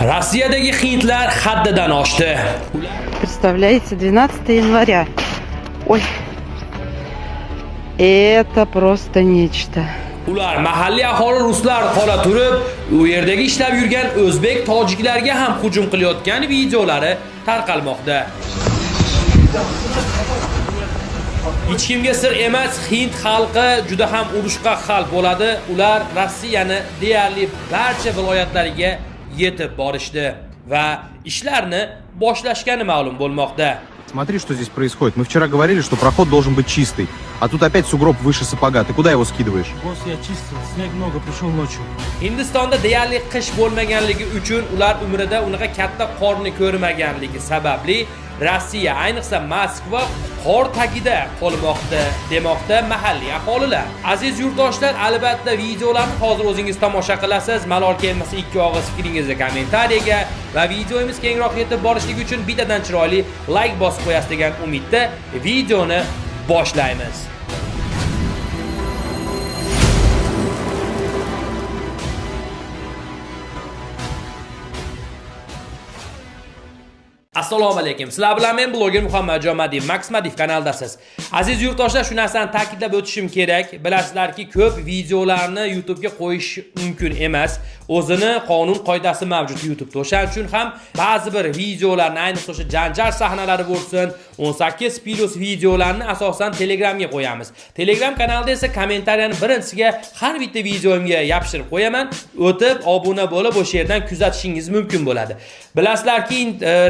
Rossiyadagi hindlar haddidan oshdi. Представляете, 12 января. Ой, это просто нечто. Ular mahalliy aholi ruslar qola turib, u yerdagi ishlab yurgan o'zbek tojiklarga ham hujum qilayotgan videolari tarqalmoqda. Hech kimga sir emas, hind xalqi juda ham urushqa xalq bo'ladi. Ular Rossiyani deyarli barcha viloyatlariga yetib borishdi va ishlarni boshlashgani ma'lum bo'lmoqda. Смотри, что здесь происходит. Мы вчера говорили, что проход должен быть чистый. А тут опять сугроб выше сапога. Ты куда его скидываешь? Босс, я чистил. Снег много, пришел ночью. Hindistonda deyarli qish bo'lmaganligi uchun ular umrida unaqa katta qorni ko'rmaganligi sababli Rossiya, ayniqsa Moskva qor tagida qolmoqda, demoqda mahalliy aholilar. Aziz yurtdoshlar, albatta videolarni hozir o'zingiz tomosha qilasiz. Malol kelmasa ikki og'iz fikringizni kommentariyaga va videomiz kengroq yetib borishligi uchun bittadan chiroyli like bosib qo'yasiz degan umidda videoni boshlaymiz. Assalomu alaykum. Sizlar bilan men bloger Muhammadjon Madiyev, Max Madiyev kanaldasiz. Aziz yurtdoshlar, shu narsani ta'kidlab o'tishim kerak. Bilasizlarki, ko'p videolarni YouTube ga qo'yish mumkin emas. O'zini qonun qoidasi mavjud YouTube'da. O'shaning uchun ham ba'zi bir videolarni, ayniqsa o'sha janjal sahnalari bo'lsin, 18+ videolarni asosan Telegramga qo'yamiz. Telegram kanalida esa kommentariyani birinchisiga har bitta videomga yopishtirib qo'yaman. O'tib obuna bo'lib o'sha yerdan kuzatishingiz mumkin bo'ladi. Bilasizlarki,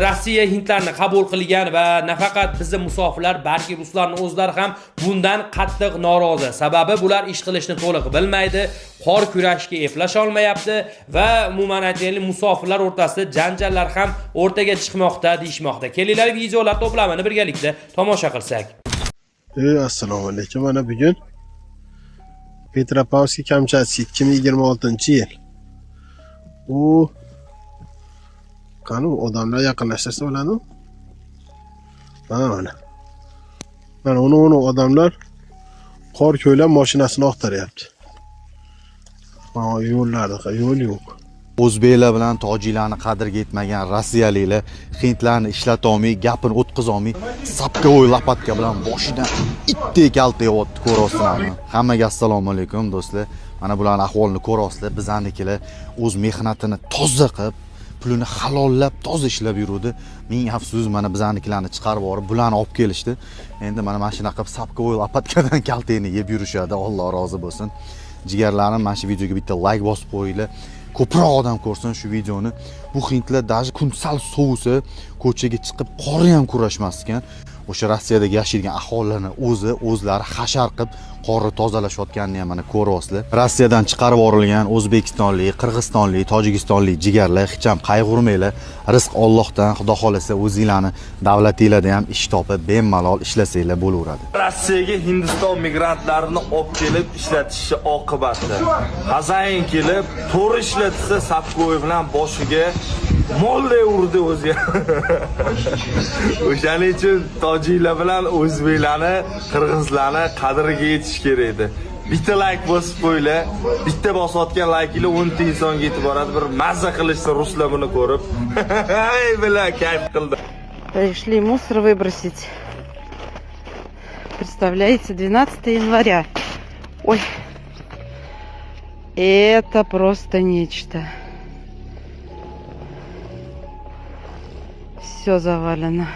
Rossiya hindlarni qabul qilgan va nafaqat bizning musofirlar, balki ruslarning o'zlari ham bundan qattiq norozi. Sababi bular ish qilishni to'liq bilmaydi, qor kurashga eplash olmayapti va umuman aytaylik musofirlar o'rtasida janjallar ham o'rtaga chiqmoqda deyishmoqda. Kelinglar videolar to'plamini birgalikda tomosha qilsak. Assalomu alaykum. Mana bugun Petropavlsk-Kamchatsk 2026-yil. Qani odamlar yaqinlashtirsa bo'ladi? Mana. Mana uni odamlar qor ko'ylab mashinasini oqtaryapti. Yo'llarda yo'l yo'q. O'zbeklar bilan tojiklarni qadriga yetmagan rossiyaliklar hindlarni ishlatolmay, gapini o'tkazolmay, sapkovoy lapatka bilan boshidan itdek kaltayapti, ko'rasizlarmi? Hammaga assalomu alaykum do'stlar. Mana bularning ahvolini ko'rasizlar. Bizanikilar o'z mehnatini toza qilib, pulini halollab, toza ishlab yurdi. Ming afsus, mana bizanikilarni chiqarib borib, bularni olib kelishdi. Endi mana mashina qilib sapkovoy lapatkadan kaltayni yeb yurishadi. Alloh rozi bo'lsin. Jigarlarim, mana shu videoga bitta like bosib qo'yinglar. Ko'proq odam ko'rsin shu videoni. Bu hindlar даже kun sal sovisa, ko'chaga chiqib qorni ham kurashmas ekan. O'sha Rossiyadagi yashaydigan aholilarni o'zlari hashar qilib qorni tozalashayotganini ham mana ko'ryapsizlar. Rossiyadan chiqarib yuborilgan O'zbekistonlik, Qirg'izistonlik, Tojikistonlik jigarlar hech ham qayg'urmanglar. Rizq Allohdan, Xudo xolasa o'zingizlarni davlatingizda ham ish topib, bemalol ishlasanglar bo'laveradi. Rossiyaga Hindiston migrantlarini olib kelib ishlatishi oqibati. Hazayin kelib, to'g'ri ishlatsa Sapkoy bilan boshiga mollay urdi o'zi. O'shaning uchun tojiklar bilan o'zbeklarni, qirg'izlarni qadriga yetish kerak edi. Bitta like bosib qo'yinglar. Bitta bosayotgan like'lar 10 ta insonga yetib boradi. Bir mazza qilishsa ruslar buni ko'rib. Ey bilan kayf qildi. Пришли мусор выбросить. Представляете, 12 января. Ой, это просто нечто. Все завалено.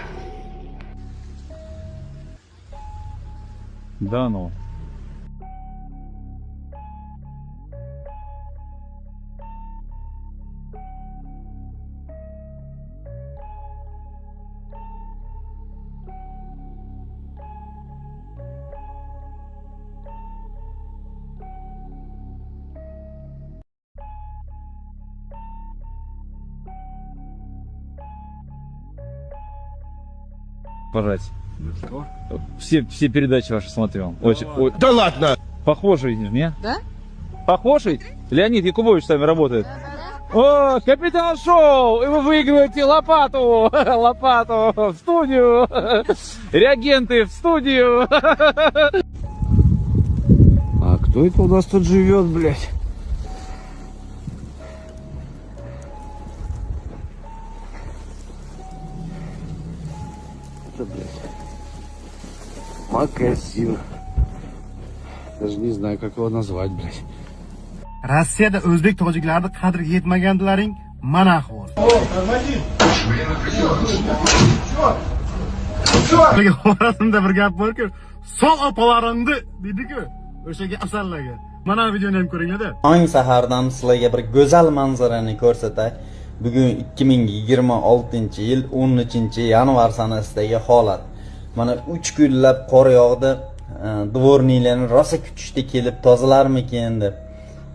Да ну. Пожать. Все передачи ваши смотрел. Очень, Да ладно! похожий, не? Да? Похожий? Леонид Якубович с вами работает. О, капитан шоу! И вы выигрываете лопату! Лопату в студию! Реагенты в студию! А кто это у нас тут живет, блядь? красиво. Даже не знаю, как его назвать, блядь. Rossiyada o'zbek tojiklarni qadriga yetmaganlaring mana ahvol. Xorazmda bir gap bor-ku, "Sol opalaringni" dedi-ku, o'shaga asallarga. Mana videoni ham ko'ringlar-da. Tong sahardan sizlarga bir go'zal manzarani ko'rsatay. Bugun 2026-yil 13-yanvar sanasidagi holat. Mana 3 kunlab qor yog'di. Dvorniklarni rosa kutishdi kelib tozalarmikin deb.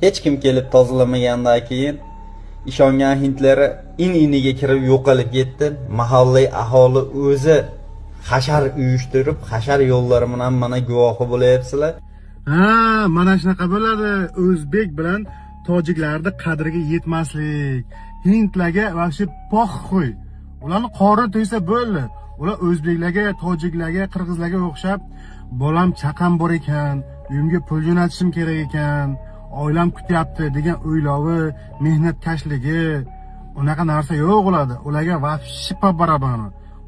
Hech kim kelib tozalamagandan keyin ishongan hindlari in-iniga kirib yo'qolib ketdi. Mahalliy aholi o'zi hashar uyushtirib, hashar yo'llari bilan mana guvohi bo'layapsizlar. Ha, mana shunaqa bo'ladi. O'zbek bilan tojiklarning qadriga yetmaslik. Hindlarga vaqti poxxo'y. Ularni qori to'ysa bo'ldi. Ular o'zbeklarga, tojiklarga, qirg'izlarga o'xshab, bolam chaqam bor ekan, uyimga pul jo'natishim kerak ekan, oilam kutyapti degan o'ylovi, mehnatkashligi, unaqa narsa yo'q bo'ladi. Ularga vaqti barabani.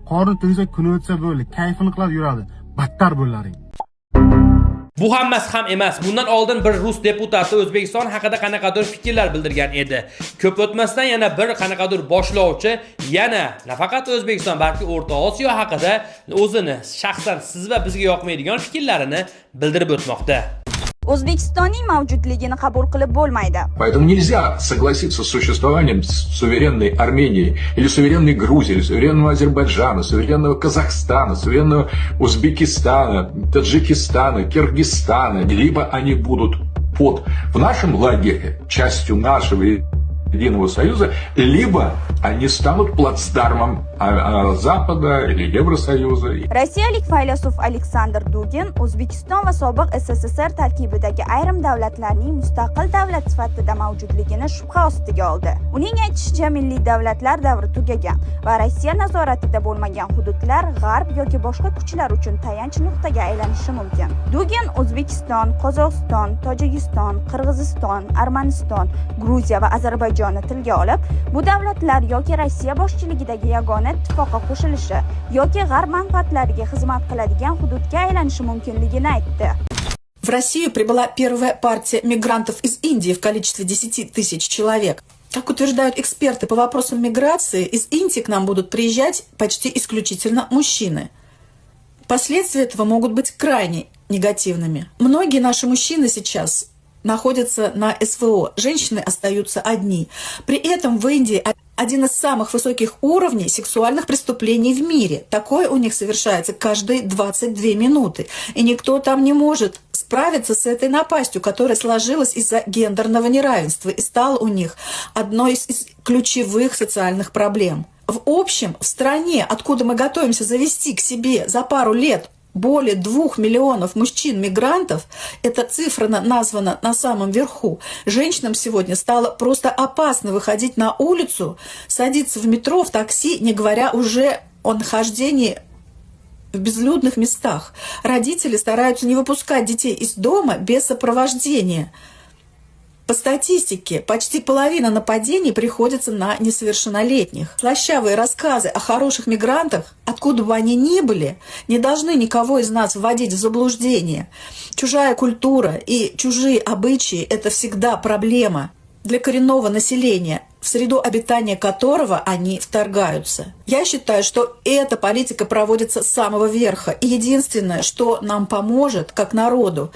Qori to'ysa kun o'tsa bo'ldi, kayfini qilib yuradi. Battar bo'llaring. Bu hammasi ham emas. Bundan oldin bir rus deputati O'zbekiston haqida qanaqadir fikrlar bildirgan edi. Ko'p o'tmasdan yana bir qanaqadir boshlovchi yana nafaqat O'zbekiston, balki O'rta Osiyo haqida o'zini shaxsan siz va bizga yoqmaydigan fikrlarini bildirib o'tmoqda. O'zbekistonning mavjudligini qabul qilib bo'lmaydi. Поэтому нельзя согласиться с существованием суверенной Армении, или суверенной Грузии, или суверенного Азербайджана, суверенного Казахстана, суверенного Узбекистана, Таджикистана, Киргизстана. Либо они будут в нашем лагере, частью нашего Единого Союза, либо они станут плацдармом Запада или Евросоюза. Rossiyalik faylasuf Aleksandr Dugin O'zbekiston va sobiq SSSR tarkibidagi ayrim davlatlarning mustaqil davlat sifatida mavjudligini shubha ostiga oldi. Uning aytishicha, milliy davlatlar davri tugagan va Rossiya nazoratida bo'lmagan hududlar g'arb yoki boshqa kuchlar uchun tayanch nuqtaga aylanishi mumkin. Dugin O'zbekiston, Qozog'iston, Tojikiston, Qirg'iziston, Armaniston, Gruziya va Ozarbayjonni tilga olib, bu davlatlar yoki Rossiya boshchiligidagi yagona ittifoqqa qo'shilishi yoki g'arb manfaatlariga xizmat qiladigan hududga aylanishi mumkinligini aytdi. В Россию прибыла первая партия мигрантов из Индии в количестве 10 тысяч человек. Как утверждают эксперты по вопросам миграции, из Индии к нам будут приезжать почти исключительно мужчины. Последствия этого могут быть крайне негативными. Многие наши мужчины сейчас находятся на СВО, женщины остаются одни. При этом в Индии один из самых высоких уровней сексуальных преступлений в мире. Такое у них совершается каждые 22 минуты. И никто там не может справиться с этой напастью, которая сложилась из-за гендерного неравенства и стала у них одной из ключевых социальных проблем. В общем, в стране, откуда мы готовимся завести к себе за пару лет более 2 миллионов мужчин-мигрантов, эта цифра названа на самом верху. Женщинам сегодня стало просто опасно выходить на улицу, садиться в метро, в такси, не говоря уже о нахождении в безлюдных местах. Родители стараются не выпускать детей из дома без сопровождения. По статистике, почти половина нападений приходится на несовершеннолетних. Слащавые рассказы о хороших мигрантах, откуда бы они ни были, не должны никого из нас вводить в заблуждение. Чужая культура и чужие обычаи – это всегда проблема для коренного населения, в среду обитания которого они вторгаются. Я считаю, что эта политика проводится с самого верха. И единственное, что нам поможет, как народу,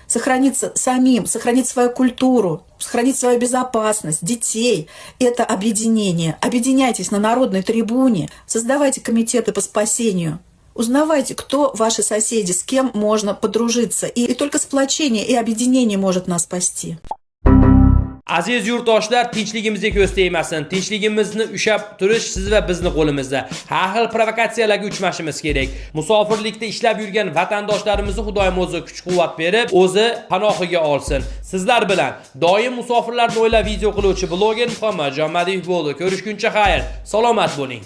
сохраниться самим, сохранить свою культуру, сохранить свою безопасность, детей. Это объединение. Объединяйтесь на народной трибуне, создавайте комитеты по спасению. Uznавайте, кто ваши соседи, с кем можно подружиться. И только сплочение и объединение может нас спасти. Aziz yurtdoshlar, tinchligimizga ko'z tegmasin. Tinchligimizni ushab turish siz va bizning qo'limizda. Har xil provokatsiyalarga uchmashimiz kerak. Musofirlikda ishlab yurgan vatandoshlarimizni Xudoyim o'zi kuch-quvvat berib, o'zi panohiga olsin. Sizlar bilan doim musofirlarni o'ylab video qiluvchi bloger Muhammadjon Madiyev bo'ldi. Ko'rishguncha xayr. Salomat bo'ling.